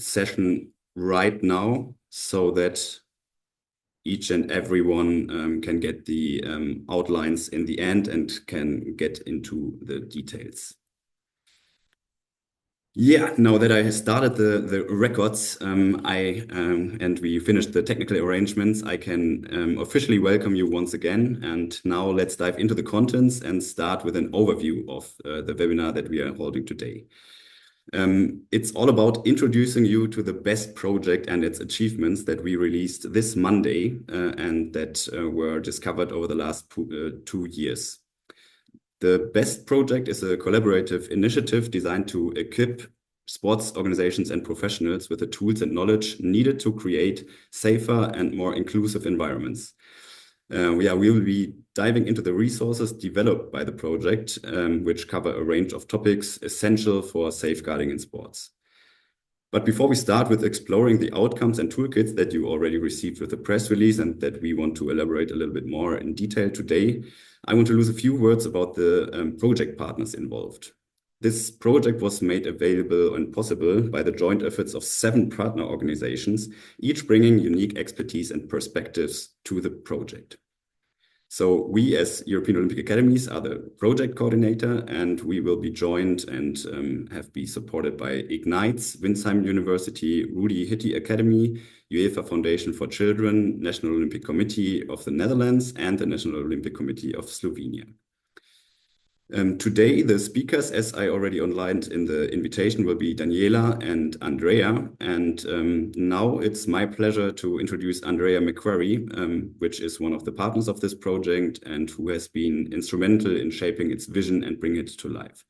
session right now so that each and everyone can get the outlines in the end and can get into the details. Yeah, now that I started the records, and we finished the technical arrangements, I can officially welcome you once again. And now let's dive into the contents and start with an overview of the webinar that we are holding today. It's all about introducing you to the BEST project and its achievements that we released this Monday and that were discovered over the last 2 years. The BEST project is a collaborative initiative designed to equip sports organizations and professionals with the tools and knowledge needed to create safer and more inclusive environments. We will be diving into the resources developed by the project, which cover a range of topics essential for safeguarding in sports. But before we start with exploring the outcomes and toolkits that you already received with the press release and that we want to elaborate a little bit more in detail today, I want to lose a few words about the project partners involved. This project was made available and possible by the joint efforts of 7 partner organizations, each bringing unique expertise and perspectives to the project. So we as European Olympic Academies are the project coordinator, and we will be joined and have been supported by Ignites, Winsheim University, Rudi Hitti Academy, UEFA Foundation for Children, National Olympic Committee of the Netherlands, and the National Olympic Committee of Slovenia. Today, the speakers, as I already outlined in the invitation, will be Daniela and Andreja. And now it's my pleasure to introduce Andreja McQuarrie, which is one of the partners of this project and who has been instrumental in shaping its vision and bring it to life.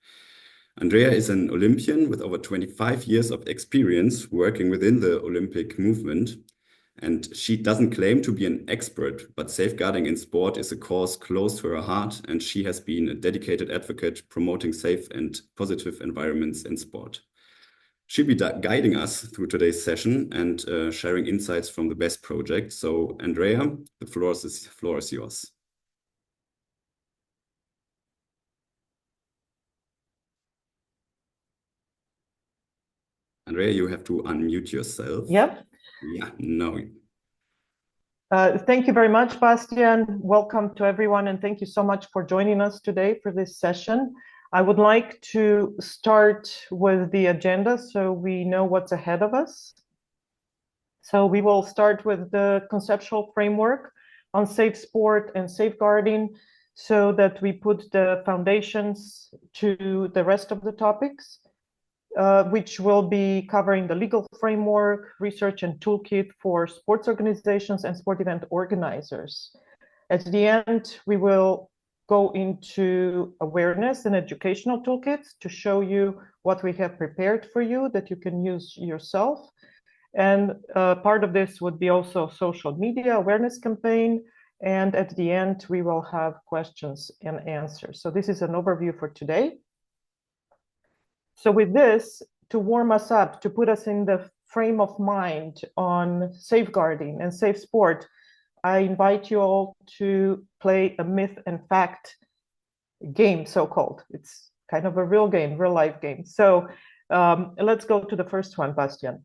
Andreja is an Olympian with over 25 years of experience working within the Olympic movement. And she doesn't claim to be an expert, but safeguarding in sport is a cause close to her heart, and she has been a dedicated advocate promoting safe and positive environments in sport. She'll be guiding us through today's session and sharing insights from the BEST project. So, Andreja, the floor is yours. Andreja, you have to unmute yourself. Yep. Yeah, no. Thank you very much, Bastian. Welcome to everyone, and thank you so much for joining us today for this session. I would like to start with the agenda so we know what's ahead of us. So we will start with the conceptual framework on safe sport and safeguarding so that we put the foundations to the rest of the topics. Which will be covering the legal framework, research and toolkit for sports organizations and sport event organizers. At the end, we will go into awareness and educational toolkits to show you what we have prepared for you that you can use yourself. And part of this would be also social media awareness campaign. And at the end, we will have questions and answers. So this is an overview for today. So with this, to warm us up, to put us in the frame of mind on safeguarding and safe sport, I invite you all to play a myth and fact game, so-called. It's kind of a real game, real life game. So let's go to the first one, Bastian.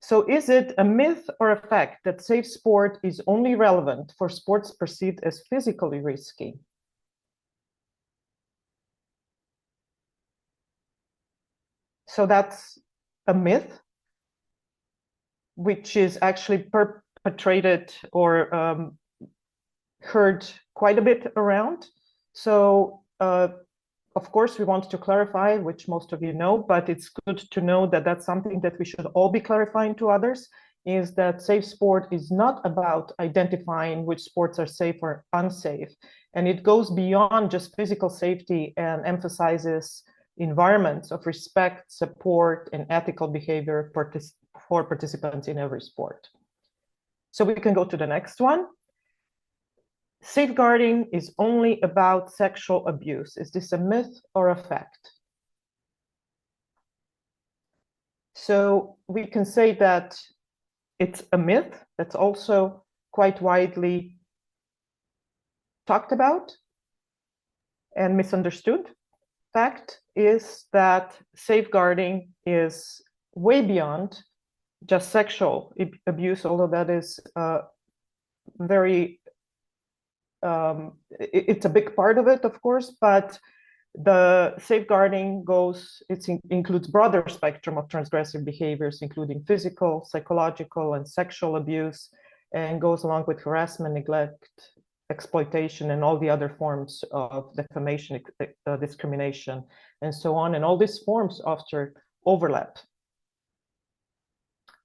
So is it a myth or a fact that safe sport is only relevant for sports perceived as physically risky? So that's a myth, which is actually perpetrated or heard quite a bit around. So, of course, we want to clarify, which most of you know, but it's good to know that that's something that we should all be clarifying to others, is that safe sport is not about identifying which sports are safe or unsafe. And it goes beyond just physical safety and emphasizes environments of respect, support, and ethical behavior for participants in every sport. So we can go to the next one. Safeguarding is only about sexual abuse. Is this a myth or a fact? So we can say that it's a myth that's also quite widely talked about and misunderstood. fact is that safeguarding is way beyond just sexual abuse, although that is it's a big part of it, of course, but the safeguarding includes broader spectrum of transgressive behaviors, including physical, psychological, and sexual abuse, and goes along with harassment, neglect, exploitation, and all the other forms of defamation, discrimination, and so on. And all these forms often overlap.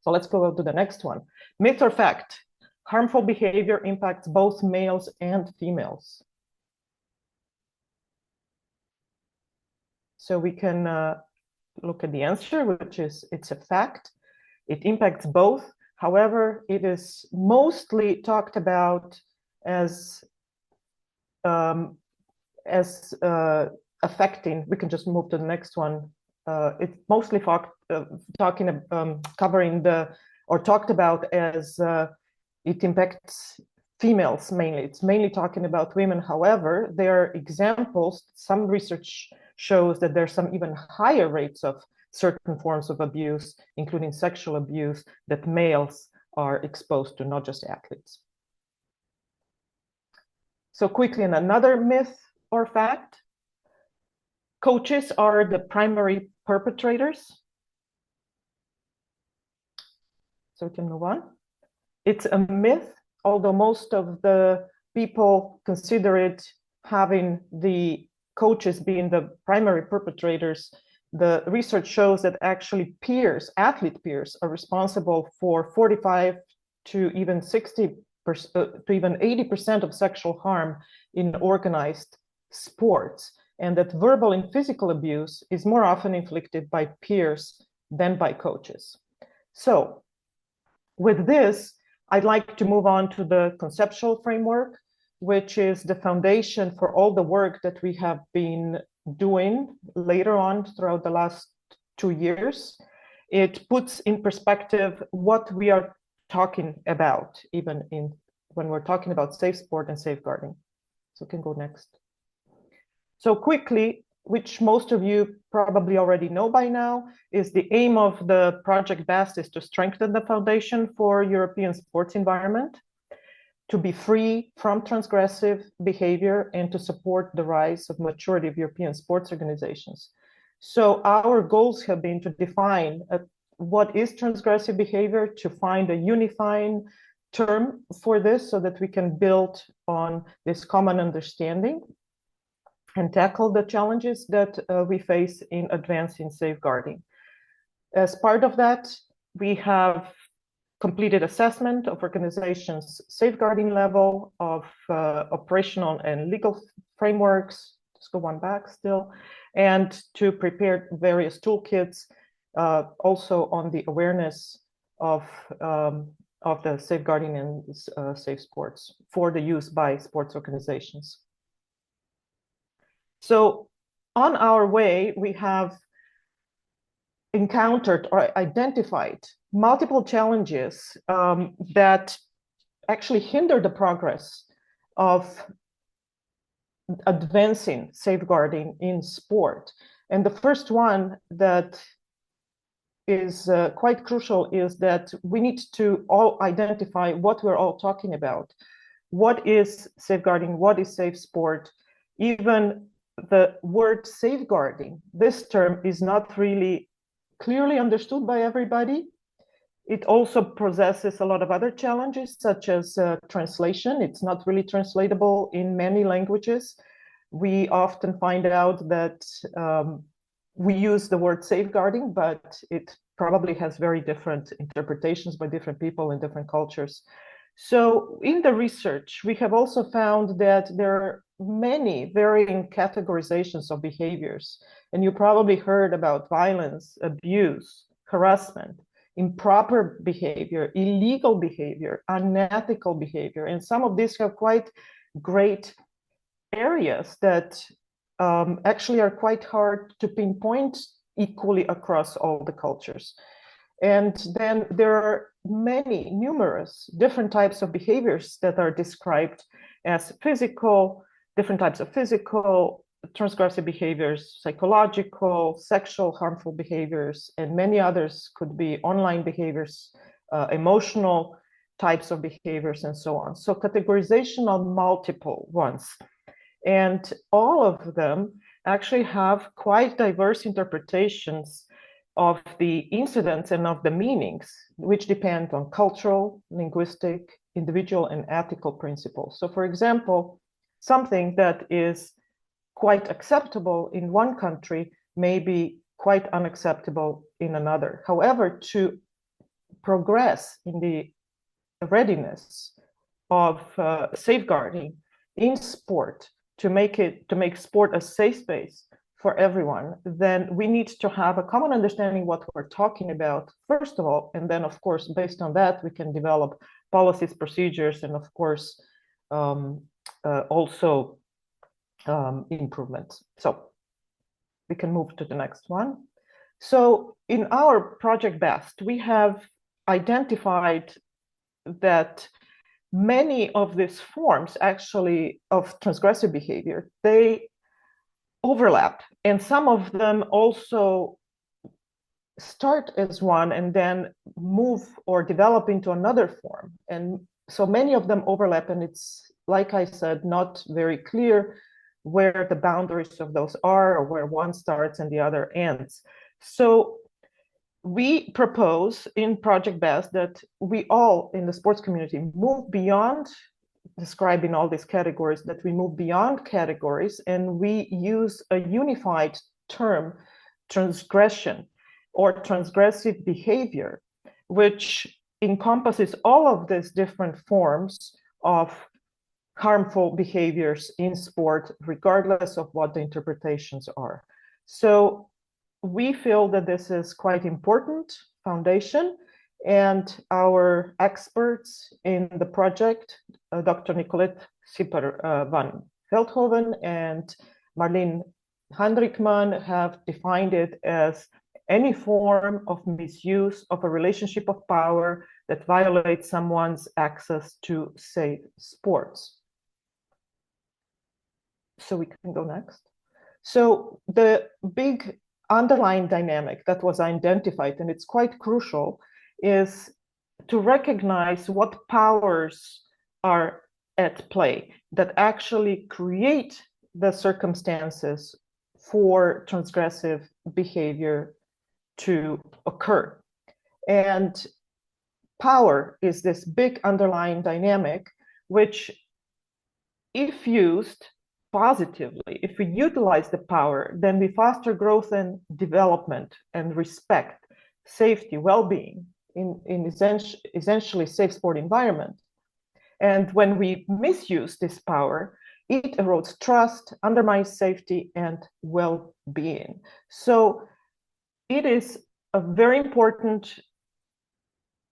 So let's go to the next one. Myth or fact? Harmful behavior impacts both males and females. So we can look at the answer, which is it's a fact. It impacts both. However, it is mostly talked about as affecting. We can just move to the next one. It's mostly covering or talked about as it impacts females mainly. It's mainly talking about women. However, there are examples. Some research shows that there's some even higher rates of certain forms of abuse, including sexual abuse, that males are exposed to, not just athletes. So quickly, another myth or fact: coaches are the primary perpetrators. So we can move on. It's a myth, although most of the people consider it having the coaches being the primary perpetrators. The research shows that actually peers, athlete peers, are responsible for 45 to even 60% to even 80% of sexual harm in organized sports, and that verbal and physical abuse is more often inflicted by peers than by coaches. So with this, I'd like to move on to the conceptual framework, which is the foundation for all the work that we have been doing later on throughout the last 2 years. It puts in perspective what we are talking about, even when we're talking about safe sport and safeguarding. So we can go next. So quickly, which most of you probably already know by now, is the aim of the project BEST is to strengthen the foundation for European sports environment, to be free from transgressive behavior, and to support the rise of maturity of European sports organizations. So our goals have been to define what is transgressive behavior, to find a unifying term for this so that we can build on this common understanding and tackle the challenges that we face in advancing safeguarding. As part of that, we have completed assessment of organizations' safeguarding level, of operational and legal frameworks, let's go one back still, and to prepare various toolkits, also on the awareness of the safeguarding and safe sports for the use by sports organizations. So on our way, we have encountered or identified multiple challenges that actually hinder the progress of advancing safeguarding in sport. And the first one that is quite crucial is that we need to all identify what we're all talking about. What is safeguarding? What is safe sport? Even the word safeguarding, this term is not really clearly understood by everybody. It also possesses a lot of other challenges, such as translation. It's not really translatable in many languages. We often find out that we use the word safeguarding, but it probably has very different interpretations by different people in different cultures. So in the research, we have also found that there are many varying categorizations of behaviors. And you probably heard about violence, abuse, harassment, improper behavior, illegal behavior, unethical behavior. And some of these have quite great areas that actually are quite hard to pinpoint equally across all the cultures. And then there are numerous different types of behaviors that are described as physical, different types of physical, transgressive behaviors, psychological, sexual harmful behaviors, and many others could be online behaviors, emotional types of behaviors, and so on. So categorization on multiple ones. And all of them actually have quite diverse interpretations of the incidents and of the meanings, which depend on cultural, linguistic, individual, and ethical principles. So for example, something that is quite acceptable in one country may be quite unacceptable in another. However, to progress in the readiness of safeguarding in sport, to make sport a safe space for everyone, then we need to have a common understanding what we're talking about, first of all, and then of course, based on that, we can develop policies, procedures, and of course, also improvements. So we can move to the next one. So in our project BEST, we have identified that many of these forms actually of transgressive behavior, they overlap, and some of them also start as one and then move or develop into another form. And so many of them overlap, and it's, like I said, not very clear where the boundaries of those are, or where one starts and the other ends. So we propose in Project BEST that we all in the sports community move beyond describing all these categories, that we move beyond categories and we use a unified term, transgression or transgressive behavior, which encompasses all of these different forms of harmful behaviors in sport, regardless of what the interpretations are. So we feel that this is quite important foundation, and our experts in the project, Dr. Nicolette Sipper van Veldhoven and Marlene Hendrikman, have defined it as any form of misuse of a relationship of power that violates someone's access to safe sports. So we can go next. So the big underlying dynamic that was identified, and it's quite crucial, is to recognize what powers are at play that actually create the circumstances for transgressive behavior to occur. And power is this big underlying dynamic, which, if used positively, if we utilize the power, then we foster growth and development and respect, safety, well-being in essentially safe sport environment. And when we misuse this power, it erodes trust, undermines safety and well-being. So it is a very important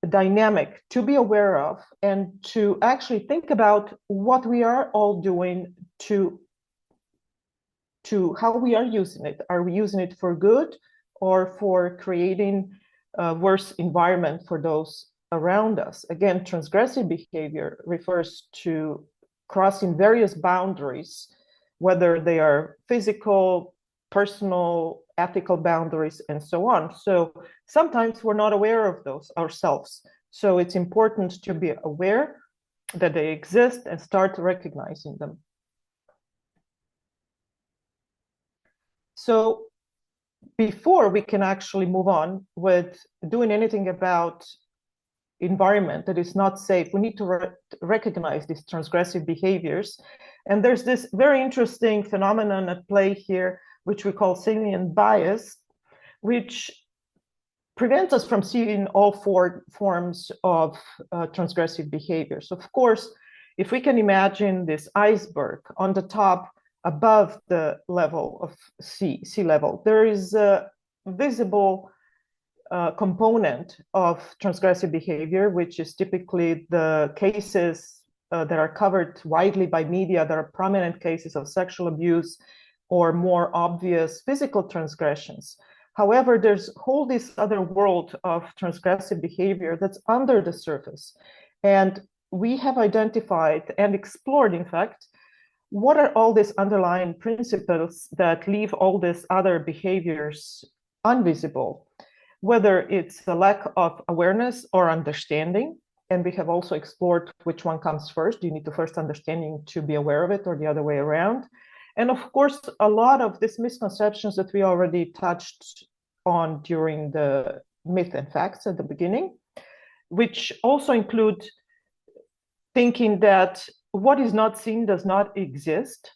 dynamic to be aware of and to actually think about what we are all doing to how we are using it. Are we using it for good or for creating a worse environment for those around us? Again, transgressive behavior refers to crossing various boundaries, whether they are physical, personal, ethical boundaries, and so on. So sometimes we're not aware of those ourselves. So it's important to be aware that they exist and start recognizing them. So before we can actually move on with doing anything about environment that is not safe, we need to recognize these transgressive behaviors. And there's this very interesting phenomenon at play here, which we call salient bias, which prevents us from seeing all four forms of transgressive behaviors. Of course, if we can imagine this iceberg on the top, above the level of sea level, there is a visible component of transgressive behavior, which is typically the cases that are covered widely by media, that are prominent cases of sexual abuse or more obvious physical transgressions. However, there's whole this other world of transgressive behavior that's under the surface. And we have identified and explored, in fact, what are all these underlying principles that leave all these other behaviors invisible? Whether it's a lack of awareness or understanding, and we have also explored which one comes first. You need to first understanding to be aware of it, or the other way around. And of course, a lot of these misconceptions that we already touched on during the myth and facts at the beginning, which also include thinking that what is not seen does not exist,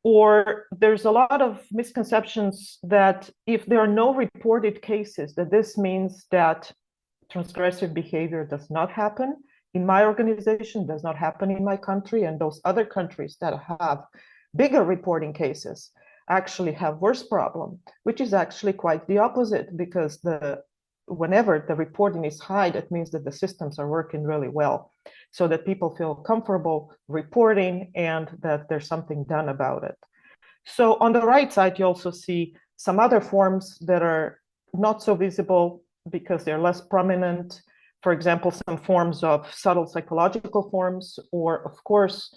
or there's a lot of misconceptions that if there are no reported cases, that this means that transgressive behavior does not happen in my organization, does not happen in my country, and those other countries that have bigger reporting cases actually have worse problem, which is actually quite the opposite, because whenever the reporting is high, that means that the systems are working really well, so that people feel comfortable reporting and that there's something done about it. So on the right side, you also see some other forms that are not so visible because they're less prominent. For example, some forms of subtle psychological forms, or of course,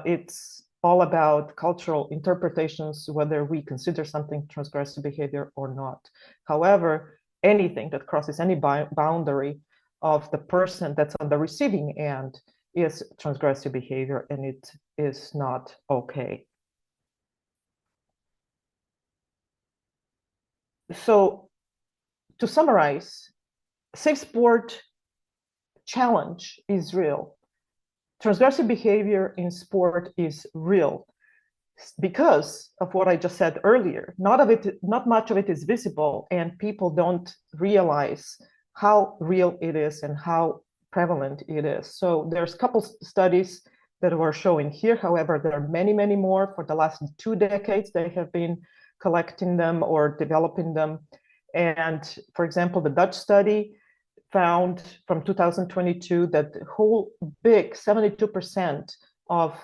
it's all about cultural interpretations, whether we consider something transgressive behavior or not. However, anything that crosses any boundary of the person that's on the receiving end is transgressive behavior, and it is not okay. So to summarize, safe sport challenge is real. Transgressive behavior in sport is real because of what I just said earlier. Not much of it is visible, and people don't realize how real it is and how prevalent it is. So there's a couple studies that we're showing here. However, there are many, many more. For the last 2 decades, they have been collecting them or developing them. And for example, the Dutch study found from 2022 that the whole big 72% of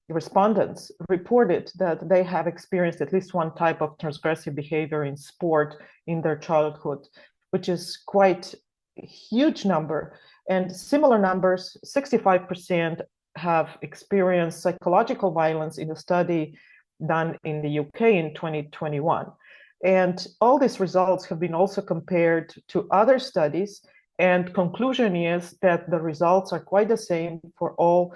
respondents reported that they have experienced at least one type of transgressive behavior in sport in their childhood, which is quite a huge number. And similar numbers, 65% have experienced psychological violence in a study done in the UK in 2021. And all these results have been also compared to other studies, and conclusion is that the results are quite the same for all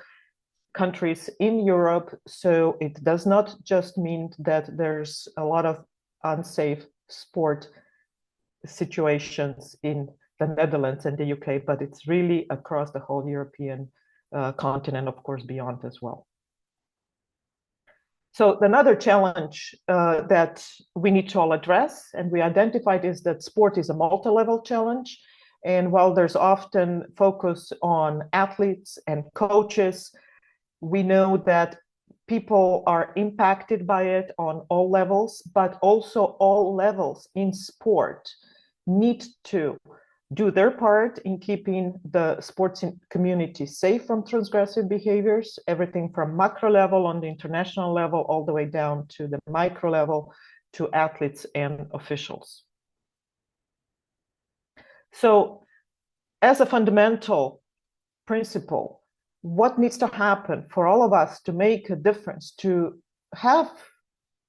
countries in Europe. So it does not just mean that there's a lot of unsafe sport situations in the Netherlands and the UK, but it's really across the whole European continent, of course, beyond as well. So another challenge that we need to all address, and we identified, is that sport is a multi-level challenge. And while there's often focus on athletes and coaches, we know that people are impacted by it on all levels, but also all levels in sport need to do their part in keeping the sports community safe from transgressive behaviors, everything from macro level on the international level all the way down to the micro level to athletes and officials. So as a fundamental principle, what needs to happen for all of us to make a difference, to have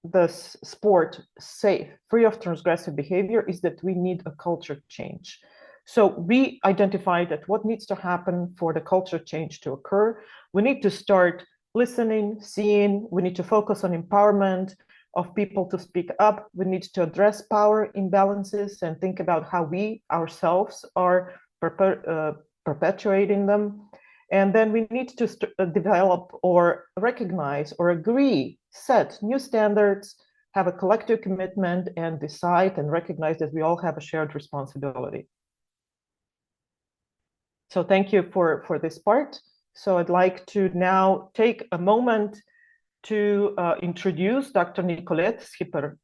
the sport safe, free of transgressive behavior, is that we need a culture change. So we identified that what needs to happen for the culture change to occur, we need to start listening, seeing, we need to focus on empowerment of people to speak up, we need to address power imbalances and think about how we ourselves are perpetuating them. And then we need to develop or recognize or agree, set new standards, have a collective commitment, and decide and recognize that we all have a shared responsibility. So thank you for this part. So I'd like to now take a moment to introduce Dr. Nicolette Schipper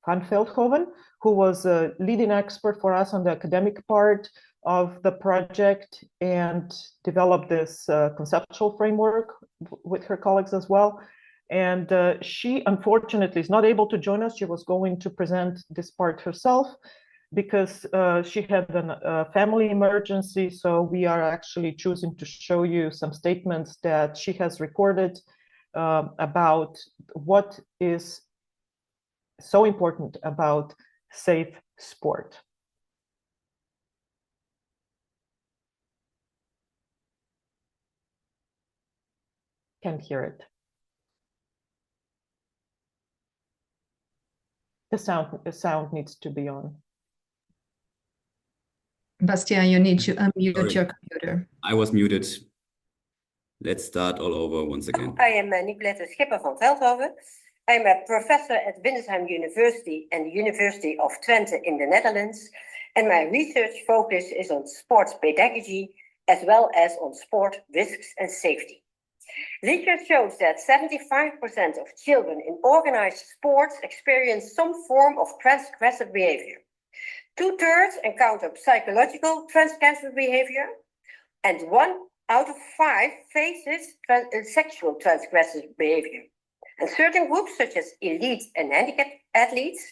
van Veldhoven, who was a leading expert for us on the academic part of the project and developed this conceptual framework with her colleagues as well. And she unfortunately is not able to join us. She was going to present this part herself because she had a family emergency. So we are actually choosing to show you some statements that she has recorded about what is so important about safe sport. Can't hear it. The sound needs to be on. Bastian, you need to unmute Sorry. your computer. I was muted. Let's start all over once again. I am Negreda Schipper van Veldhoven. I'm a professor at Windesheim University and the University of Twente in the Netherlands. And my research focus is on sports pedagogy as well as on sport risks and safety. Research shows that 75% of children in organized sports experience some form of transgressive behavior. 2/3 encounter psychological transgressive behavior, and 1 out of 5 faces sexual transgressive behavior. And certain groups, such as elite and handicapped athletes,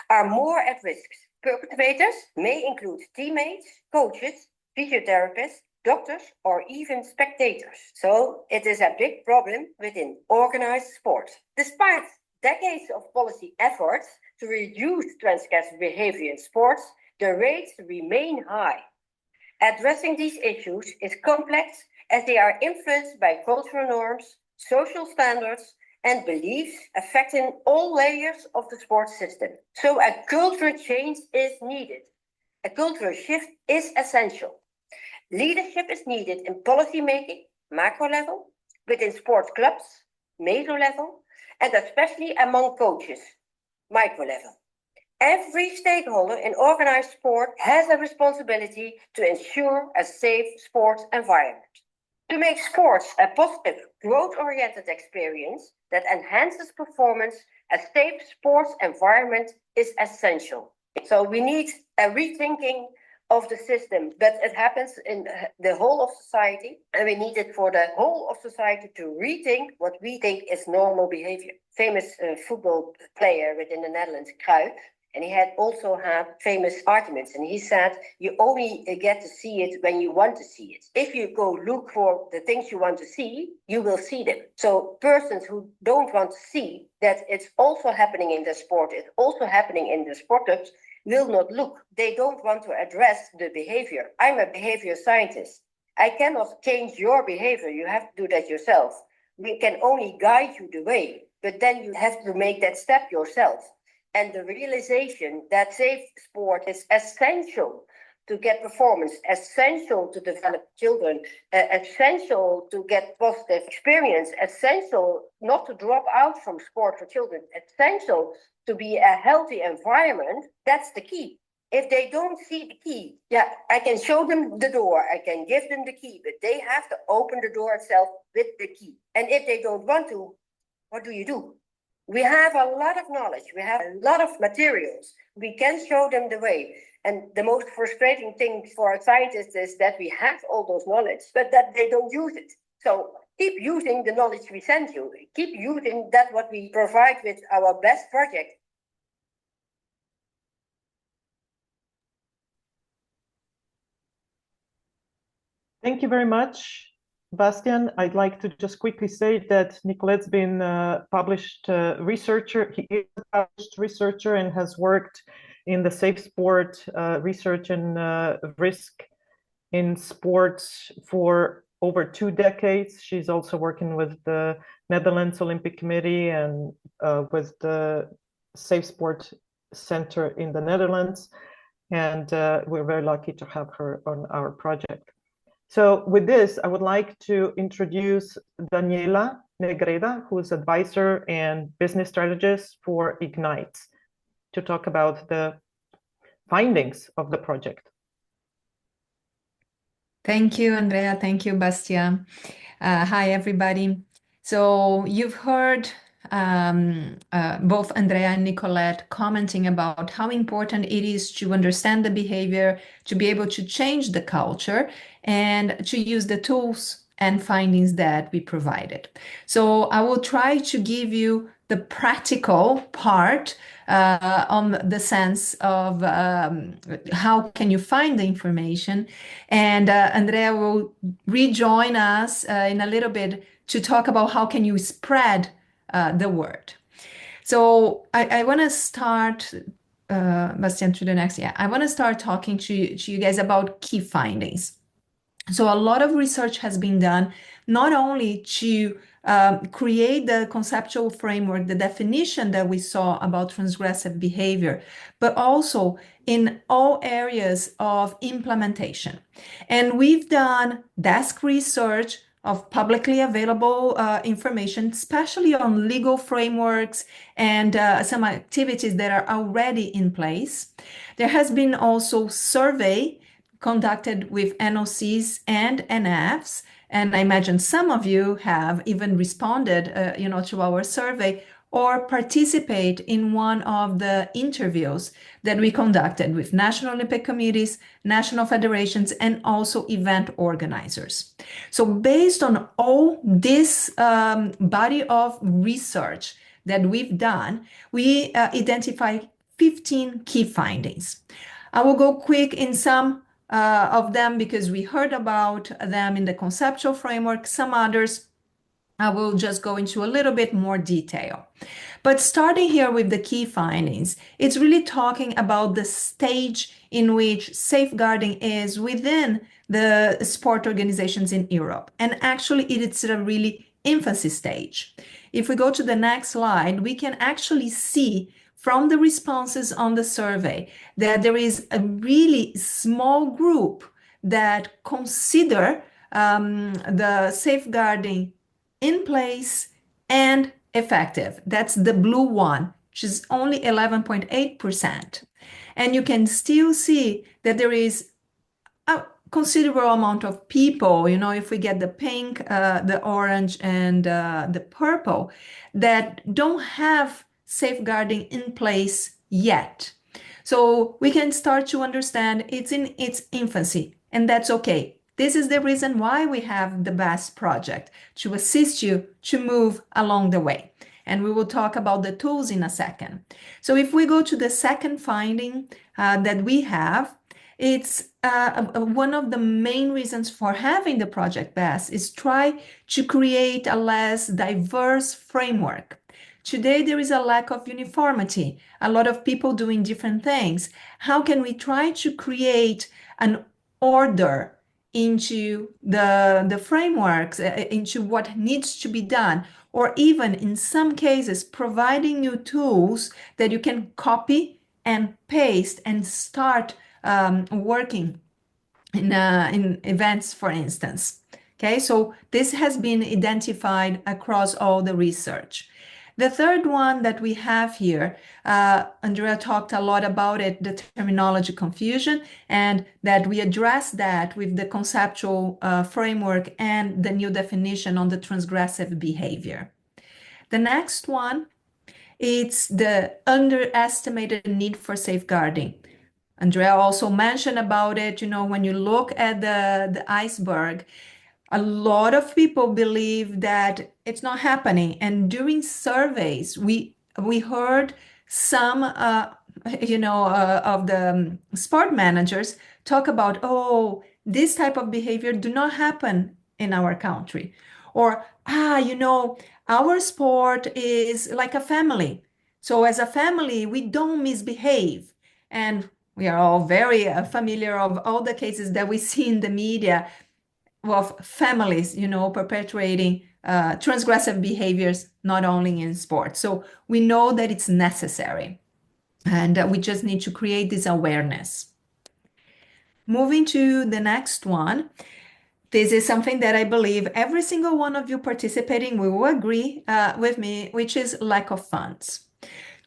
are more at risk. Perpetrators may include teammates, coaches, physiotherapists, doctors, or even spectators. So it is a big problem within organized sport. Despite decades of policy efforts to reduce transgressive behavior in sports, the rates remain high. Addressing these issues is complex as they are influenced by cultural norms, social standards, and beliefs affecting all layers of the sports system. So a cultural change is needed. A cultural shift is essential. Leadership is needed in policy making, macro level, within sports clubs, meso level, and especially among coaches, micro level. Every stakeholder in organized sport has a responsibility to ensure a safe sports environment. To make sports a positive, growth-oriented experience that enhances performance, a safe sports environment is essential. So we need a rethinking of the system, but it happens in the whole of society, and we need it for the whole of society to rethink what we think is normal behavior. Famous football player within the Netherlands, Cruyff, and he had also had famous arguments. And he said, you only get to see it when you want to see it. If you go look for the things you want to see, you will see them. So persons who don't want to see that it's also happening in the sport, it's also happening in the sport clubs, will not look. They don't want to address the behavior. I'm a behavior scientist. I cannot change your behavior. You have to do that yourself. We can only guide you the way, but then you have to make that step yourself. And the realization that safe sport is essential to get performance, essential to develop children, essential to get positive experience, essential not to drop out from sport for children, essential to be a healthy environment, that's the key. If they don't see the key, I can show them the door, I can give them the key, but they have to open the door itself with the key. And if they don't want to, what do? We have a lot of knowledge. We have a lot of materials. We can show them the way. And the most frustrating thing for scientists is that we have all those knowledge, but that they don't use it. So keep using the knowledge we send you. Keep using that what we provide with our BEST project. Thank you very much, Bastian. I'd like to just quickly say that Nicolette's been a published researcher. He is a published researcher and has worked in the safe sport research and risk in sports for over 2 decades. She's also working with the Netherlands Olympic Committee and with the Safe Sport Center in the Netherlands. And we're very lucky to have her on our project. So with this, I would like to introduce Daniela Negreda, who is advisor and business strategist for Ignite, to talk about the findings of the project. Thank you, Andrea. Thank you, Bastian. Hi, everybody. So you've heard both Andrea and Nicolette commenting about how important it is to understand the behavior, to be able to change the culture, and to use the tools and findings that we provided. So I will try to give you the practical part on the sense of how can you find the information. And Andrea will rejoin us in a little bit to talk about how can you spread the word. So I want to start, Bastian, to the next. Yeah, I want to start talking to you guys about key findings. So a lot of research has been done, not only to create the conceptual framework, the definition that we saw about transgressive behavior, but also in all areas of implementation. And we've done desk research of publicly available information, especially on legal frameworks and some activities that are already in place. There has been also survey conducted with NOCs and NFs, and I imagine some of you have even responded, to our survey or participate in one of the interviews that we conducted with national Olympic committees, national federations, and also event organizers. So based on all this body of research that we've done, we identify 15 key findings. I will go quick in some of them because we heard about them in the conceptual framework. Some others I will just go into a little bit more detail. But starting here with the key findings, it's really talking about the stage in which safeguarding is within the sport organizations in Europe. And actually, it's a really infancy stage. If we go to the next slide, we can actually see from the responses on the survey that there is a really small group that consider the safeguarding in place and effective. That's the blue one, which is only 11.8%. And you can still see that there is a considerable amount of people, if we get the pink, the orange, and the purple, that don't have safeguarding in place yet. So we can start to understand it's in its infancy, and that's okay. This is the reason why we have the BEST project, to assist you to move along the way. And we will talk about the tools in a second. So if we go to the second finding that we have, it's one of the main reasons for having the project BEST is try to create a less diverse framework. Today, there is a lack of uniformity, a lot of people doing different things. How can we try to create an order into the frameworks, into what needs to be done, or even in some cases, providing new tools that you can copy and paste and start working in events, for instance. Okay, so this has been identified across all the research. The third one that we have here, Andrea talked a lot about it, the terminology confusion, and that we address that with the conceptual framework and the new definition on the transgressive behavior. The next one, it's the underestimated need for safeguarding. Andrea also mentioned about it, when you look at the iceberg, a lot of people believe that it's not happening. And during surveys, we heard some, of the sport managers talk about, oh, this type of behavior do not happen in our country. Or, our sport is like a family. So as a family, we don't misbehave. And we are all very familiar of all the cases that we see in the media of families, perpetuating transgressive behaviors, not only in sports. So we know that it's necessary, and we just need to create this awareness. Moving to the next one, this is something that I believe every single one of you participating will agree with me, which is lack of funds.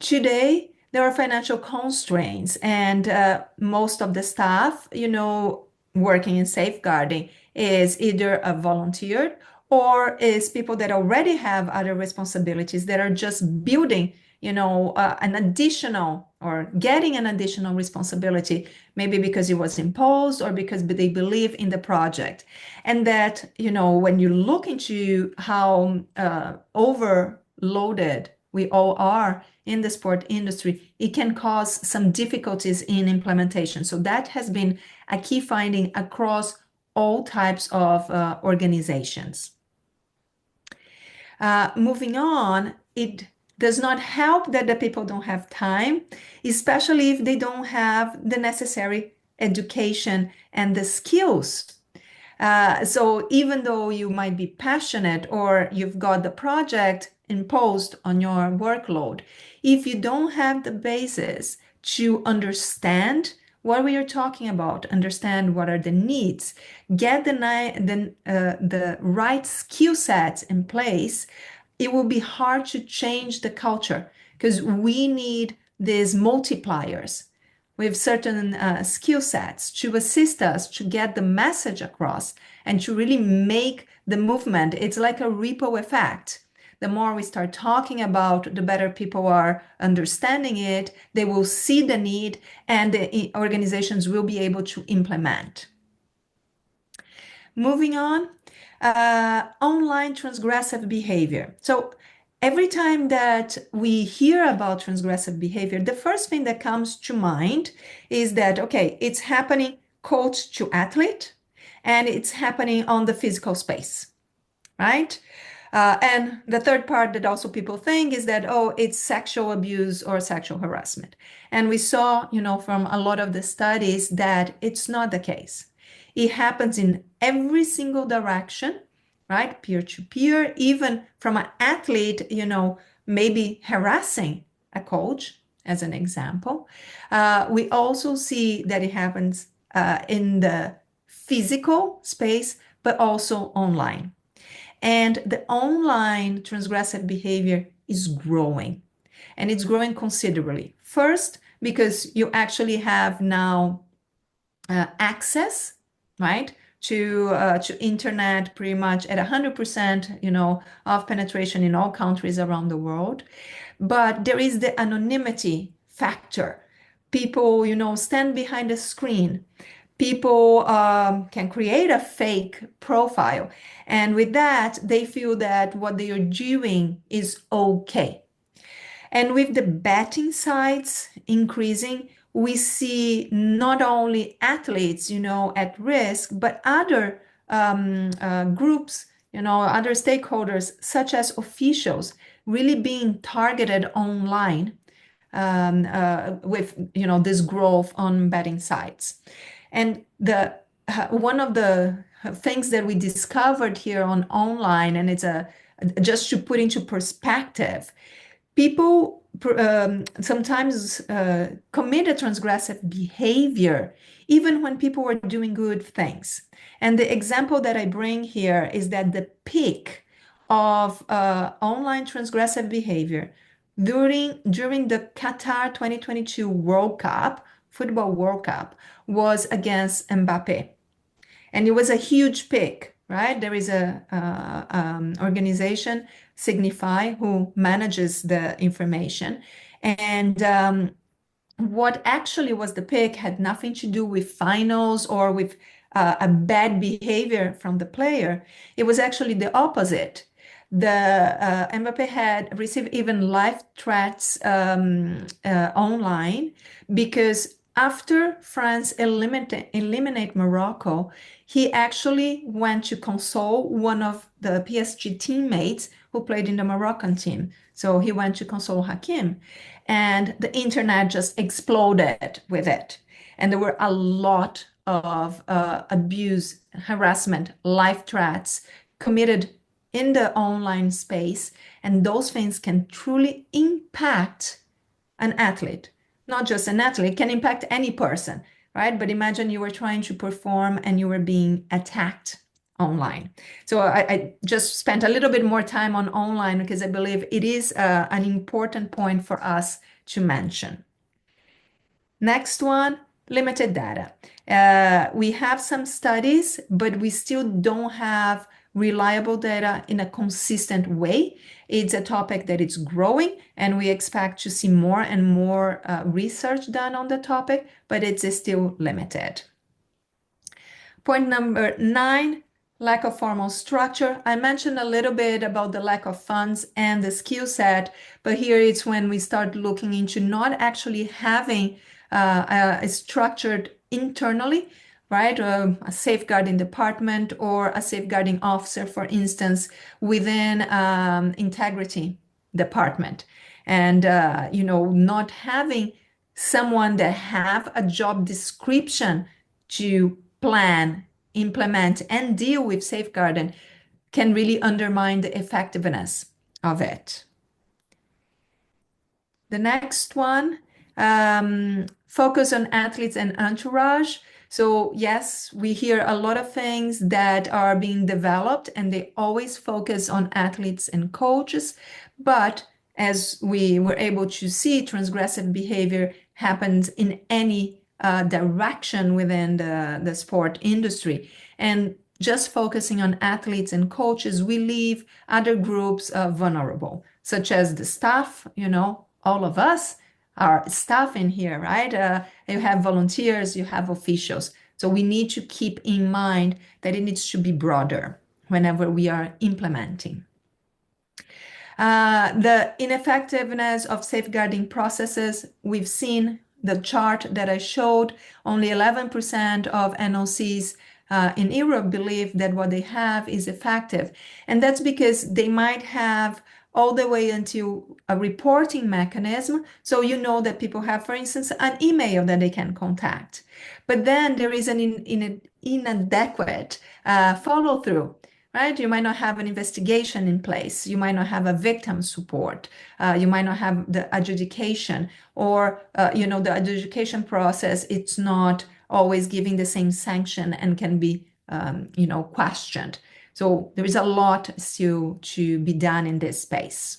Today, there are financial constraints, and most of the staff, working in safeguarding is either a volunteer or is people that already have other responsibilities that are just building, an additional or getting an additional responsibility, maybe because it was imposed or because they believe in the project. And that, when you look into how overloaded we all are in the sport industry, it can cause some difficulties in implementation. So that has been a key finding across all types of organizations. Moving on, it does not help that the people don't have time, especially if they don't have the necessary education and the skills. So even though you might be passionate or you've got the project imposed on your workload, if you don't have the basis to understand what we are talking about, understand what are the needs, get the right skill sets in place, it will be hard to change the culture because we need these multipliers with certain skill sets to assist us to get the message across and to really make the movement. It's like a ripple effect. The more we start talking about, the better people are understanding it. They will see the need and the organizations will be able to implement. Moving on, online transgressive behavior. So every time that we hear about transgressive behavior, the first thing that comes to mind is that, okay, it's happening coach to athlete, and it's happening on the physical space, right? And the third part that also people think is that, oh, it's sexual abuse or sexual harassment. And we saw, from a lot of the studies that it's not the case. It happens in every single direction, right? Peer-to-peer, even from an athlete, maybe harassing a coach, as an example. We also see that it happens in the physical space, but also online. And the online transgressive behavior is growing, and it's growing considerably. First, because you actually have now access, right, to internet pretty much at 100%, of penetration in all countries around the world. But there is the anonymity factor. People, stand behind a screen. People can create a fake profile. And with that, they feel that what they are doing is okay. And with the betting sites increasing, we see not only athletes, at risk, but other groups, other stakeholders, such as officials, really being targeted online with, this growth on betting sites. And one of the things that we discovered here on online, and it's just to put into perspective, people sometimes commit a transgressive behavior even when people are doing good things. And the example that I bring here is that the peak of online transgressive behavior during the Qatar 2022 World Cup, Football World Cup, was against Mbappe. And it was a huge peak, right? There is a organization, Signify, who manages the information. And what actually was the pick had nothing to do with finals or with a bad behavior from the player. It was actually the opposite. The Mbappe had received even live threats online because after France eliminate Morocco, he actually went to console one of the PSG teammates who played in the Moroccan team. So he went to console Hakim, and the internet just exploded with it. And there were a lot of abuse, harassment, live threats committed in the online space. And those things can truly impact an athlete. Not just an athlete, can impact any person, right? But imagine you were trying to perform and you were being attacked online. So I just spent a little bit more time on online because I believe it is an important point for us to mention. Next one, limited data. We have some studies, but we still don't have reliable data in a consistent way. It's a topic that is growing, and we expect to see more and more research done on the topic, but it's still limited. Point number 9, lack of formal structure. I mentioned a little bit about the lack of funds and the skill set, but here it's when we start looking into not actually having a structured internally, right? A safeguarding department or a safeguarding officer, for instance, within integrity department. And, not having someone that have a job description to plan, implement, and deal with safeguarding can really undermine the effectiveness of it. The next one, focus on athletes and entourage. So yes, we hear a lot of things that are being developed and they always focus on athletes and coaches, but as we were able to see, transgressive behavior happens in any direction within the sport industry. And just focusing on athletes and coaches, we leave other groups vulnerable, such as the staff, all of us are staff in here, right? You have volunteers, you have officials. So we need to keep in mind that it needs to be broader whenever we are implementing. The ineffectiveness of safeguarding processes, we've seen the chart that I showed, only 11% of NOCs in Europe believe that what they have is effective. And that's because they might have all the way until a reporting mechanism. So you know that people have, for instance, an email that they can contact. But then there is an inadequate follow-through. Right? You might not have an investigation in place. You might not have a victim support. You might not have the adjudication or, the adjudication process. It's not always giving the same sanction and can be, questioned. So there is a lot still to be done in this space.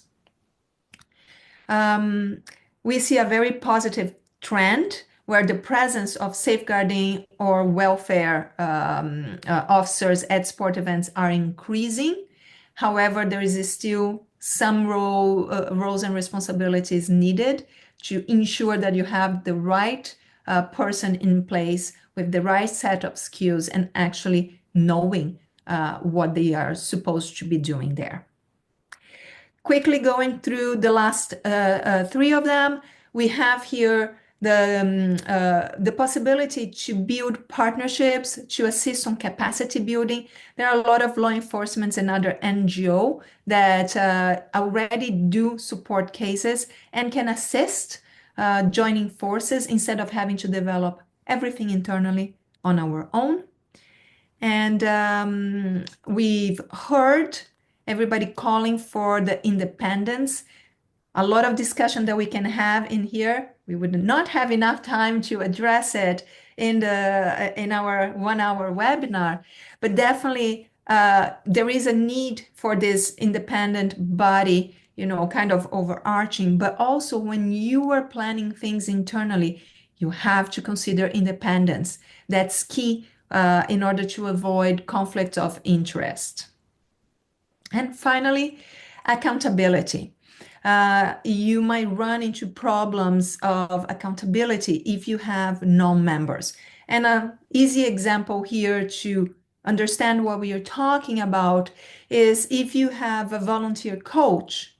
We see a very positive trend where the presence of safeguarding or welfare officers at sport events are increasing. However, there is still some roles and responsibilities needed to ensure that you have the right person in place with the right set of skills and actually knowing what they are supposed to be doing there. Quickly going through the last three of them, we have here the possibility to build partnerships to assist on capacity building. There are a lot of law enforcement and other NGO that already do support cases and can assist joining forces instead of having to develop everything internally on our own. And we've heard everybody calling for the independence. A lot of discussion that we can have in here. We would not have enough time to address it in our 1 hour webinar, but definitely there is a need for this independent body, kind of overarching, but also when you are planning things internally, you have to consider independence. That's key in order to avoid conflicts of interest. And finally, accountability. You might run into problems of accountability if you have non-members. And an easy example here to understand what we are talking about is if you have a volunteer coach,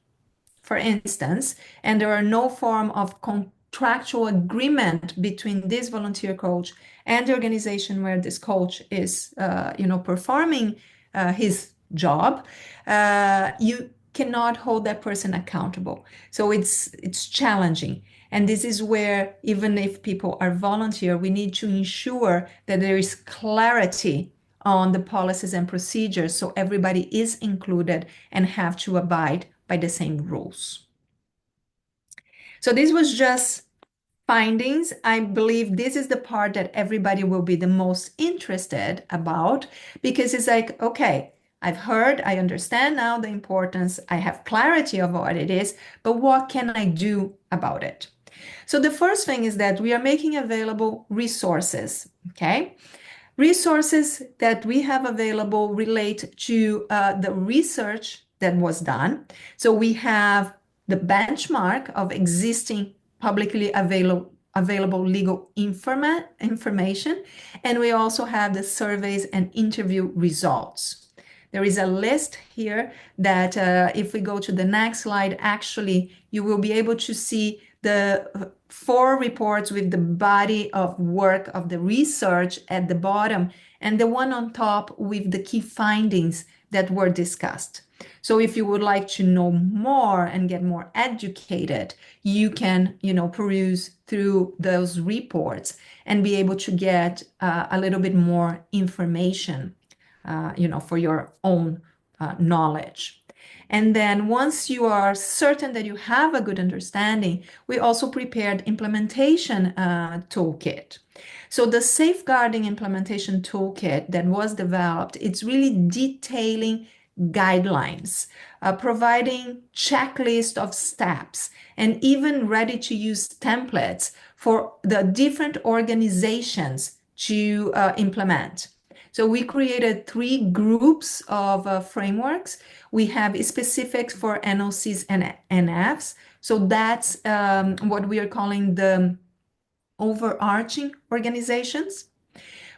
for instance, and there are no form of contractual agreement between this volunteer coach and the organization where this coach is, performing his job, you cannot hold that person accountable. So it's challenging. And this is where, even if people are volunteer, we need to ensure that there is clarity on the policies and procedures so everybody is included and have to abide by the same rules. So this was just findings. I believe this is the part that everybody will be the most interested about, because it's like, okay, I've heard, I understand now the importance, I have clarity of what it is, but what can I do about it? So the first thing is that we are making available resources, okay? Resources that we have available relate to the research that was done. So we have the benchmark of existing publicly available available legal information, and we also have the surveys and interview results. There is a list here that if we go to the next slide, actually, you will be able to see the 4 reports with the body of work of the research at the bottom, and the one on top with the key findings that were discussed. So if you would like to know more and get more educated, you can, peruse through those reports and be able to get a little bit more information, for your own knowledge. And then once you are certain that you have a good understanding, we also prepared implementation toolkit. So the safeguarding implementation toolkit that was developed, it's really detailing guidelines, providing checklist of steps, and even ready-to-use templates for the different organizations to implement. So we created 3 groups of frameworks. We have specifics for NOCs and NFs. So that's what we are calling the overarching organizations.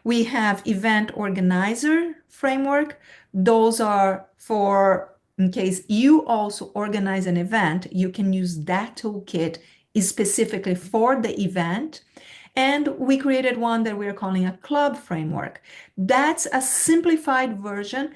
We have event organizer framework. Those are for, in case you also organize an event, you can use that toolkit specifically for the event. And we created one that we're calling a club framework. That's a simplified version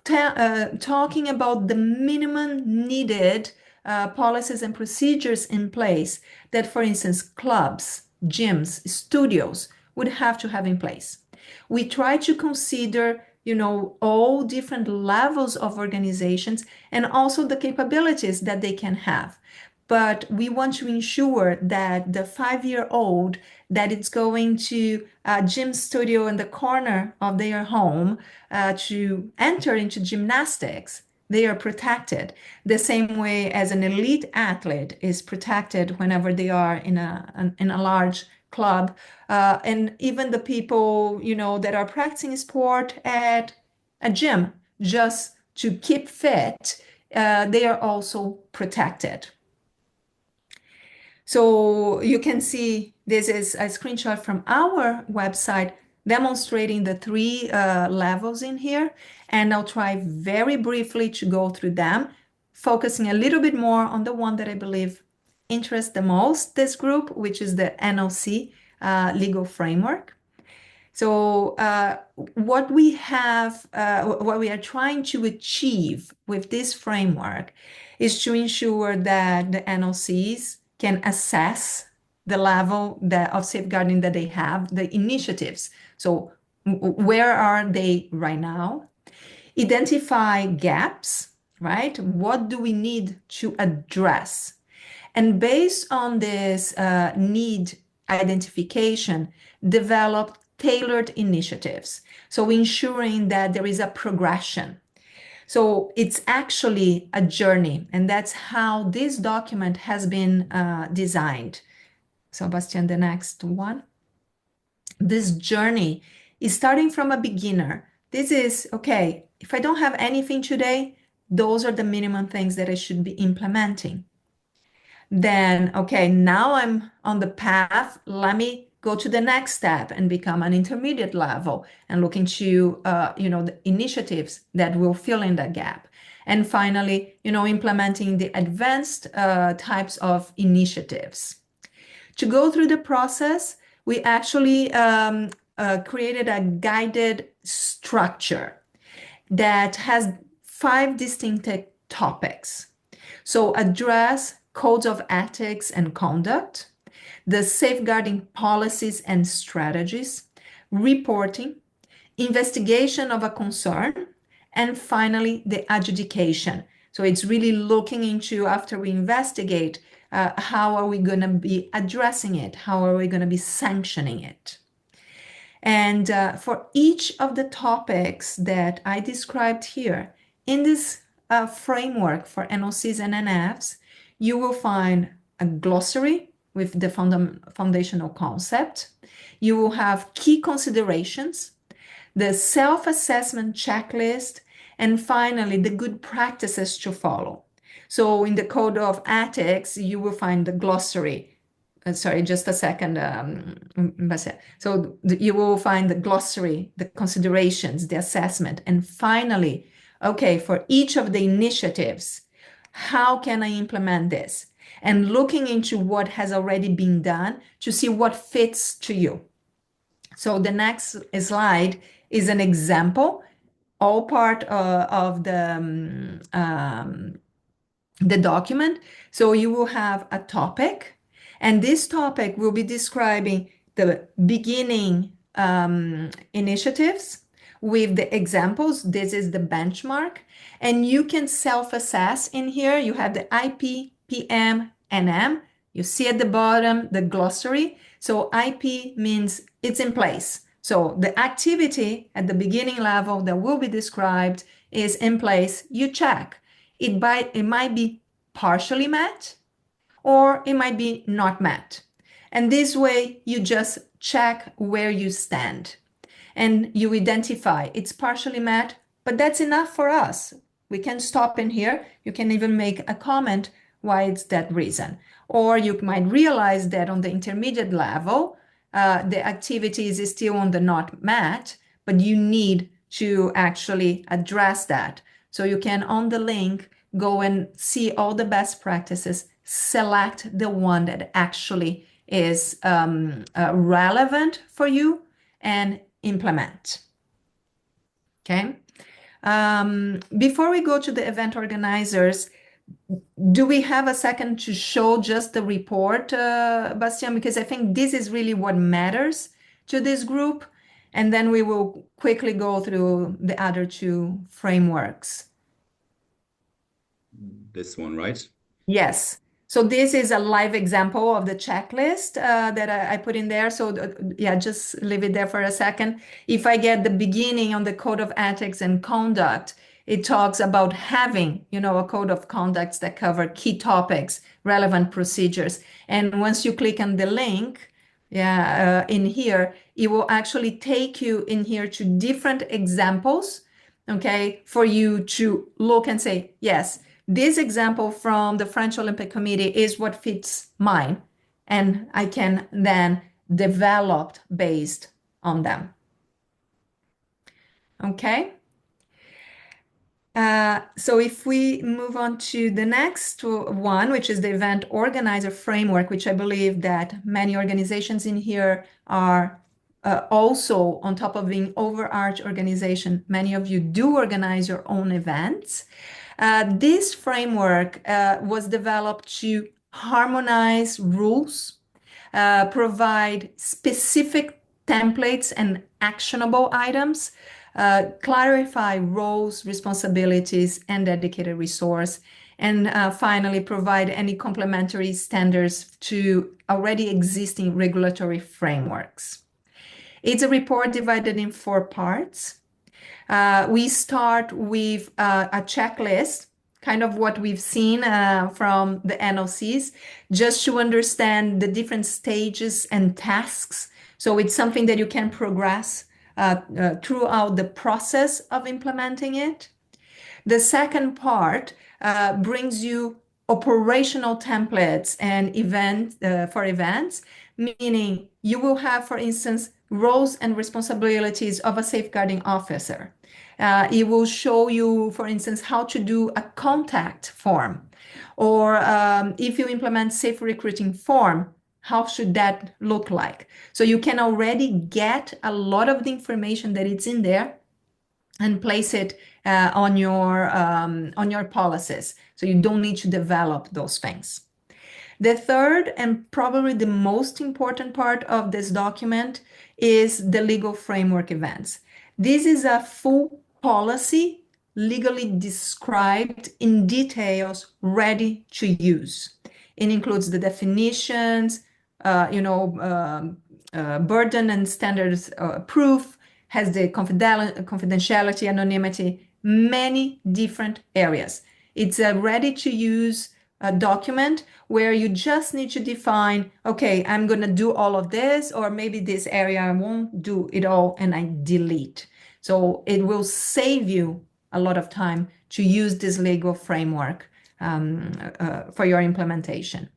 talking about the minimum needed policies and procedures in place that, for instance, clubs, gyms, studios would have to have in place. We try to consider, all different levels of organizations and also the capabilities that they can have. But we want to ensure that the 5-year-old that it's going to a gym studio in the corner of their home to enter into gymnastics, they are protected. The same way as an elite athlete is protected whenever they are in a large club. And even the people, that are practicing sport at a gym just to keep fit, they are also protected. So you can see this is a screenshot from our website demonstrating the 3 levels in here. And I'll try very briefly to go through them, focusing a little bit more on the one that I believe interests the most this group, which is the NOC legal framework. So what we are trying to achieve with this framework is to ensure that the NOCs can assess the level of safeguarding that they have, the initiatives. So where are they right now? Identify gaps, right? What do we need to address? And based on this need identification, develop tailored initiatives. So ensuring that there is a progression. So it's actually a journey, and that's how this document has been designed. So Bastian, the next one. This journey is starting from a beginner. This is, okay, if I don't have anything today, those are the minimum things that I should be implementing. Then, okay, now I'm on the path, let me go to the next step and become an intermediate level and look into, the initiatives that will fill in that gap. And finally, implementing the advanced types of initiatives. To go through the process, we actually created a guided structure that has 5 distinct topics. So address codes of ethics and conduct, the safeguarding policies and strategies, reporting, investigation of a concern, and finally, the adjudication. So it's really looking into, after we investigate, how are we going to be addressing it? How are we going to be sanctioning it? And for each of the topics that I described here, in this framework for NOCs and NFs, you will find a glossary with the foundational concept. You will have key considerations, the self-assessment checklist, and finally, the good practices to follow. So in the code of ethics, you will find the glossary, sorry, just a second, Basia. So you will find the glossary, the considerations, the assessment, and finally, okay, for each of the initiatives, how can I implement this? And looking into what has already been done to see what fits to you. So the next slide is an example, all part of the document. So you will have a topic, and this topic will be describing the beginning initiatives with the examples. This is the benchmark, and you can self-assess in here. You have the IP, PM, NM. You see at the bottom the glossary. So IP means it's in place. So the activity at the beginning level that will be described is in place. You check. It might be partially met, or it might be not met. And this way, you just check where you stand. And you identify it's partially met, but that's enough for us. We can stop in here. You can even make a comment why it's that reason. Or you might realize that on the intermediate level, the activity is still on the not met, but you need to actually address that. So you can, on the link, go and see all the best practices, select the one that actually is relevant for you, and implement. Okay. Before we go to the event organizers, do we have a second to show just the report, Bastian? Because I think this is really what matters to this group. And then we will quickly go through the other two frameworks. This one, right? Yes. So this is a live example of the checklist that I put in there. So yeah, just leave it there for a second. If I get the beginning on the code of ethics and conduct, it talks about having, a code of conducts that cover key topics, relevant procedures. And once you click on the link, in here, it will actually take you in here to different examples, okay, for you to look and say, yes, this example from the French Olympic Committee is what fits mine, and I can then develop based on them. Okay. So if we move on to the next one, which is the event organizer framework, which I believe that many organizations in here are also, on top of being overarch organization, many of you do organize your own events. This framework was developed to harmonize rules, provide specific templates and actionable items, clarify roles, responsibilities, and dedicated resource, and finally provide any complementary standards to already existing regulatory frameworks. It's a report divided in 4 parts. We start with a checklist, kind of what we've seen from the NOCs, just to understand the different stages and tasks. So it's something that you can progress throughout the process of implementing it. The second part brings you operational templates and for events, meaning you will have, for instance, roles and responsibilities of a safeguarding officer. It will show you, for instance, how to do a contact form, or if you implement safe recruiting form, how should that look like? So you can already get a lot of the information that it's in there and place it on your policies. So you don't need to develop those things. The third and probably the most important part of this document is the legal framework events. This is a full policy, legally described in details, ready to use. It includes the definitions, burden and standards proof, has the confidentiality, anonymity, many different areas. It's a ready to use document where you just need to define, okay, I'm going to do all of this, or maybe this area I won't do it all and I delete. So it will save you a lot of time to use this legal framework for your implementation.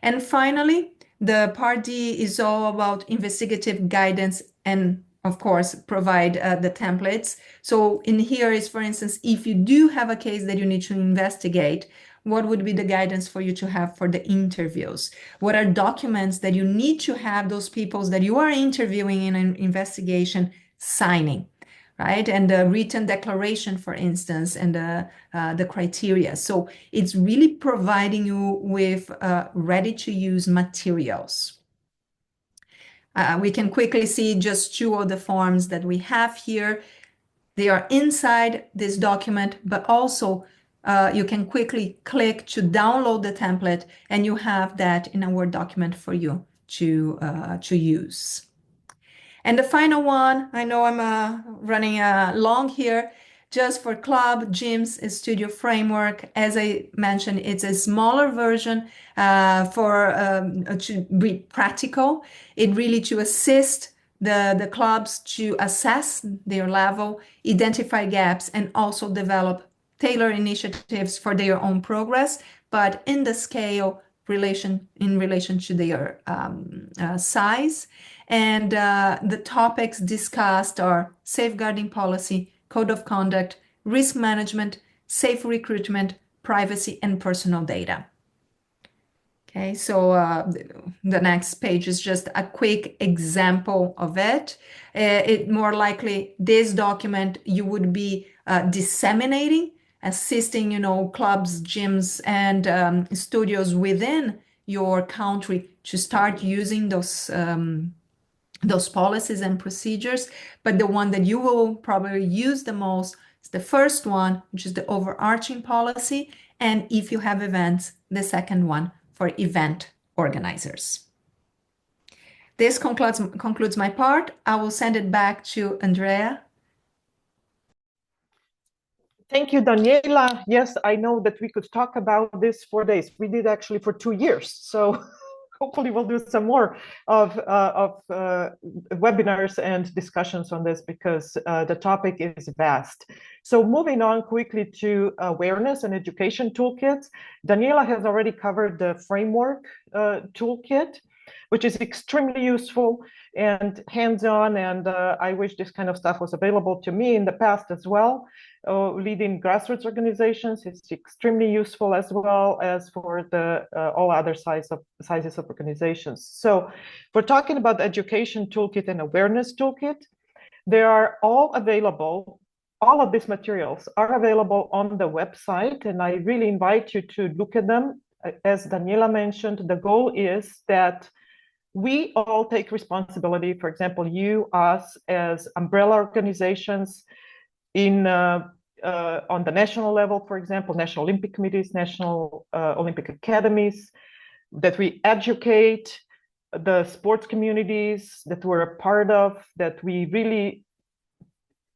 And finally, The Part D is all about investigative guidance and, of course, provide the templates. So in here is, for instance, if you do have a case that you need to investigate, what would be the guidance for you to have for the interviews? What are documents that you need to have those people that you are interviewing in an investigation signing, right? And the written declaration, for instance, and the criteria. So it's really providing you with ready-to-use materials. We can quickly see just two of the forms that we have here. They are inside this document, but also you can quickly click to download the template, and you have that in a Word document for you to use. And the final one, I know I'm running long here, just for club, gyms, studio framework. As I mentioned, it's a smaller version to be practical. It really to assist the clubs to assess their level, identify gaps, and also develop tailored initiatives for their own progress, but in the scale in relation to their size. And the topics discussed are safeguarding policy, code of conduct, risk management, safe recruitment, privacy, and personal data. Okay, so the next page is just a quick example of it. It more likely, this document you would be disseminating, assisting, clubs, gyms, and studios within your country to start using those policies and procedures. But the one that you will probably use the most is the first one, which is the overarching policy. And if you have events, the second one for event organizers. This concludes my part. I will send it back to Andreja. Thank you, Daniela. Yes, I know that we could talk about this for days. We did actually for 2 years. So hopefully we'll do some more of webinars and discussions on this, because the topic is vast. So moving on quickly to awareness and education toolkits. Daniela has already covered the framework toolkit, which is extremely useful and hands-on. And I wish this kind of stuff was available to me in the past as well. Leading grassroots organizations is extremely useful, as well as for the all other sizes of organizations. So we're talking about the education toolkit and awareness toolkit. They are all available. All of these materials are available on the website, and I really invite you to look at them. As Daniela mentioned, the goal is that we all take responsibility. For example, you, us, as umbrella organizations on the national level, for example, National Olympic Committees, National Olympic Academies, that we educate the sports communities that we're a part of, that we really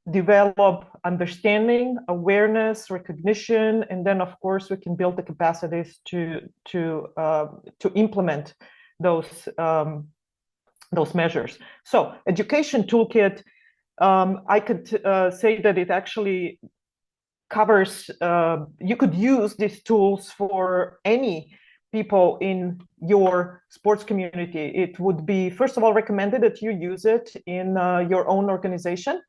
develop understanding, awareness, recognition, and then of course we can build the capacities to implement those measures. So education toolkit, I could say that it actually covers, you could use these tools for any people in your sports community. It would be, first of all, recommended that you use it in your own organization.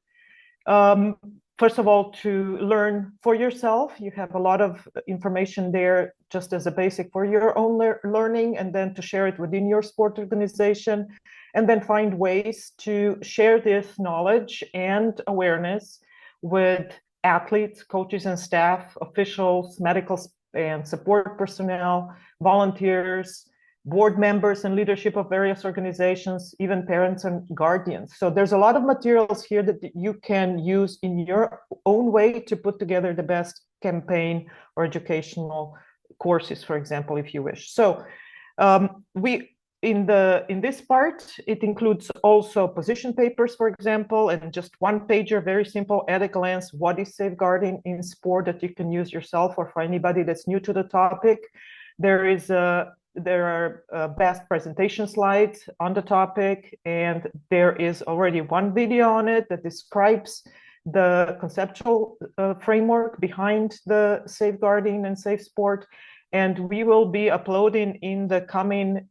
First of all, to learn for yourself. You have a lot of information there just as a basic for your own learning, and then to share it within your sport organization, and then find ways to share this knowledge and awareness with athletes, coaches and staff, officials, medical and support personnel, volunteers, board members and leadership of various organizations, even parents and guardians. So there's a lot of materials here that you can use in your own way to put together the best campaign or educational courses, for example, if you wish. So in this part, it includes also position papers, for example, and just one pager, very simple, at a glance, what is safeguarding in sport, that you can use yourself or for anybody that's new to the topic. There are best presentation slides on the topic, and there is already one video on it that describes the conceptual framework behind the safeguarding and safe sport. And we will be uploading in the coming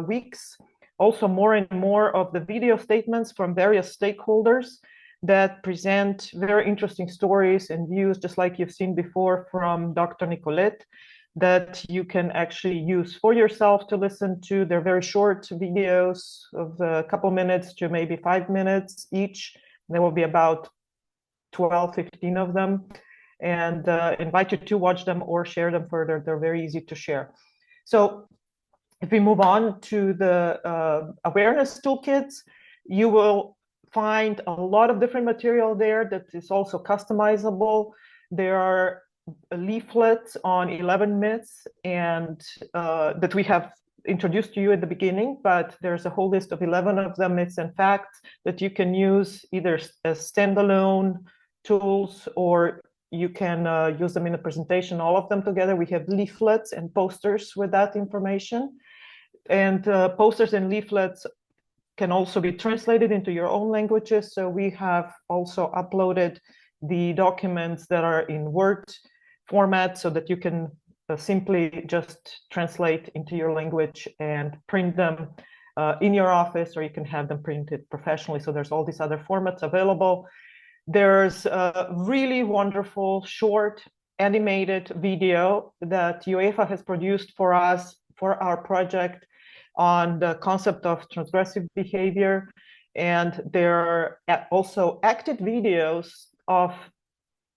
weeks also more and more of the video statements from various stakeholders that present very interesting stories and views, just like you've seen before from Dr. Nicolette, that you can actually use for yourself to listen to. They're very short videos of a couple minutes to maybe 5 minutes each. There will be about 12, 15 of them, and invite you to watch them or share them further. They're very easy to share. So if we move on to the awareness toolkits, you will find a lot of different material there that is also customizable. There are leaflets on 11 myths and that we have introduced to you at the beginning, but there's a whole list of 11 of them, myths and facts, that you can use either as standalone tools or you can use them in a presentation, all of them together. We have leaflets and posters with that information. And posters and leaflets can also be translated into your own languages. So we have also uploaded the documents that are in Word format so that you can simply just translate into your language and print them in your office, or you can have them printed professionally. So there's all these other formats available. There's a really wonderful short animated video that UEFA has produced for us for our project on the concept of transgressive behavior. And there are also acted videos of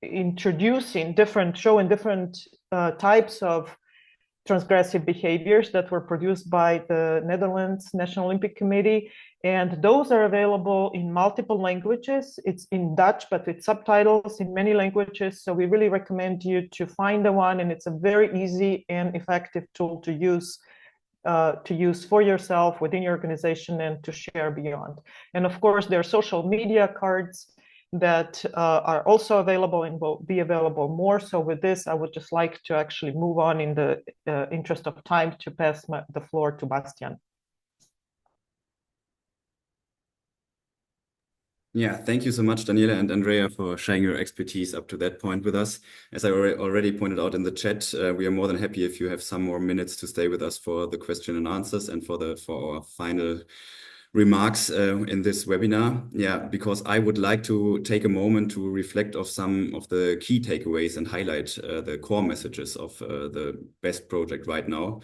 introducing showing different types of transgressive behaviors that were produced by the Netherlands National Olympic Committee. And those are available in multiple languages. It's in Dutch, but with subtitles in many languages. So we really recommend you to find the one, and it's a very easy and effective tool to use for yourself within your organization and to share beyond. And of course, there are social media cards that are also available and will be available more. So with this, I would just like to actually move on in the interest of time to pass the floor to Bastian. Yeah, thank you so much, Daniela and Andrea, for sharing your expertise up to that point with us. As I already pointed out in the chat, we are more than happy if you have some more minutes to stay with us for the question and answers and for our final remarks in this webinar. Yeah, because I would like to take a moment to reflect of some of the key takeaways and highlight the core messages of the BEST project right now.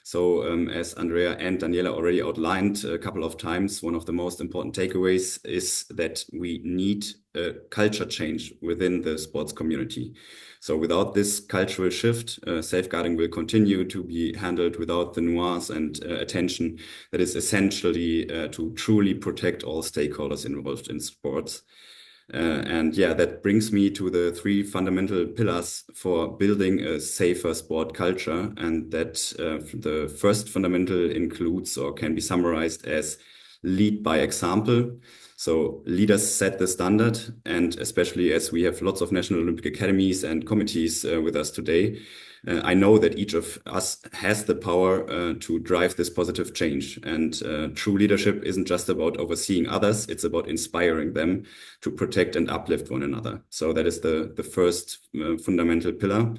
So as Andrea and Daniela already outlined a couple of times, one of the most important takeaways is that we need a culture change within the sports community. So without this cultural shift, safeguarding will continue to be handled without the nuance and attention that is essentially to truly protect all stakeholders involved in sports. And yeah, that brings me to the 3 fundamental pillars for building a safer sport culture. And that the first fundamental includes, or can be summarized as, lead by example. So leaders set the standard, and especially as we have lots of National Olympic Academies and committees with us today, I know that each of us has the power to drive this positive change. And true leadership isn't just about overseeing others, it's about inspiring them to protect and uplift one another. So that is the first fundamental pillar.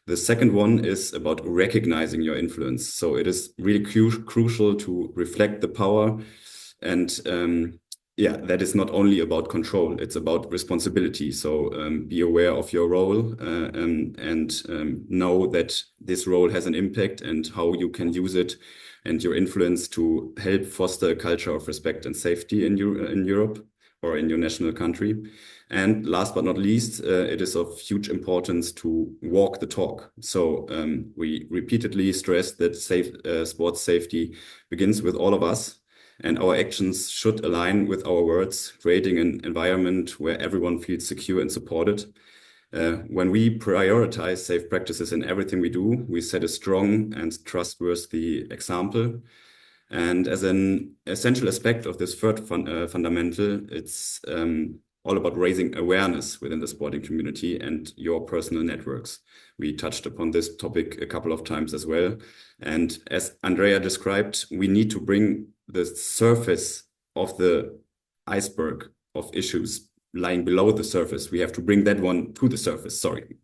The second one is about recognizing your influence. So it is really crucial to reflect the power. And yeah, that is not only about control, it's about responsibility. So be aware of your role and know that this role has an impact and how you can use it and your influence to help foster a culture of respect and safety in Europe or in your national country. And last but not least, it is of huge importance to walk the talk. So we repeatedly stress that sports safety begins with all of us. And our actions should align with our words, creating an environment where everyone feels secure and supported. When we prioritize safe practices in everything we do, we set a strong and trustworthy example. And as an essential aspect of this third fundamental, it's all about raising awareness within the sporting community and your personal networks. We touched upon this topic a couple of times as well. And as Andrea described, we need to bring the surface of the iceberg of issues lying below the surface. We have to bring that one to the surface, sorry.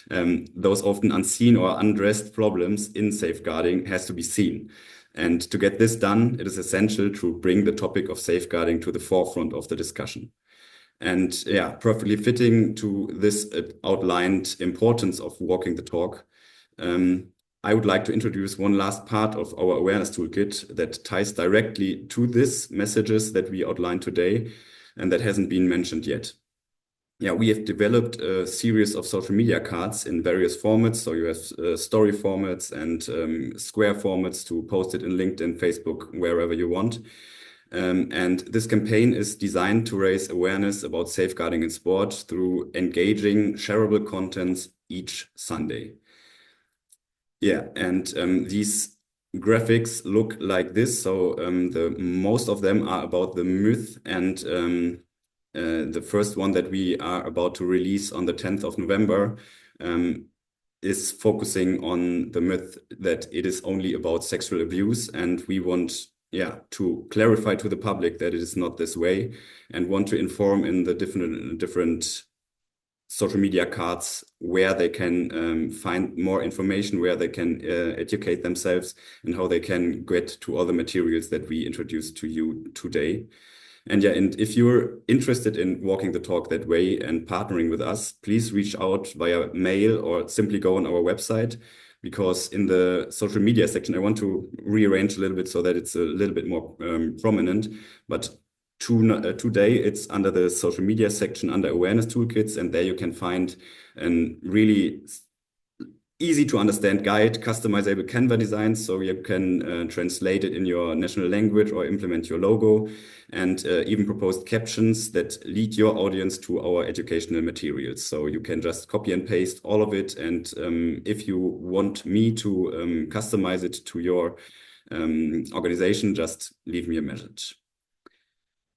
Those often unseen or unaddressed problems in safeguarding has to be seen. And to get this done, it is essential to bring the topic of safeguarding to the forefront of the discussion. And yeah, perfectly fitting to this outlined importance of walking the talk, I would like to introduce one last part of our awareness toolkit that ties directly to these messages that we outlined today and that hasn't been mentioned yet. Yeah, we have developed a series of social media cards in various formats. So you have story formats and square formats to post it in LinkedIn, Facebook, wherever you want. And this campaign is designed to raise awareness about safeguarding in sport through engaging, shareable contents each Sunday. Yeah, and these graphics look like this. So most of them are about the myth, and the first one that we are about to release on the 10th of November is focusing on the myth that it is only about sexual abuse, and we want to clarify to the public that it is not this way, and want to inform in the different social media cards where they can find more information, where they can educate themselves, and how they can get to all the materials that we introduced to you today. And yeah, and if you're interested in walking the talk that way and partnering with us, please reach out via mail or simply go on our website, because in the social media section, I want to rearrange a little bit so that it's a little bit more prominent. But today it's under the social media section under awareness toolkits, and there you can find a really easy to understand guide, customizable Canva designs, so you can translate it in your national language or implement your logo, and even proposed captions that lead your audience to our educational materials. So you can just copy and paste all of it, and if you want me to customize it to your organization, just leave me a message.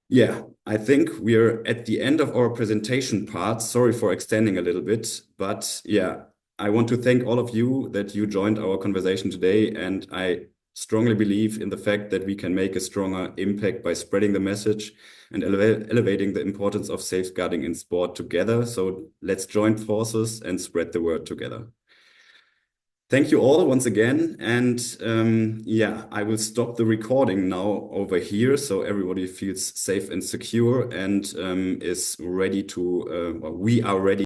Yeah, I think we're at the end of our presentation part. Sorry for extending a little bit, but yeah, I want to thank all of you that you joined our conversation today, and I strongly believe in the fact that we can make a stronger impact by spreading the message and elevating the importance of safeguarding in sport together. So let's join forces and spread the word together. Thank you all once again, and yeah, I will stop the recording now over here so everybody feels safe and secure and is ready to, we are ready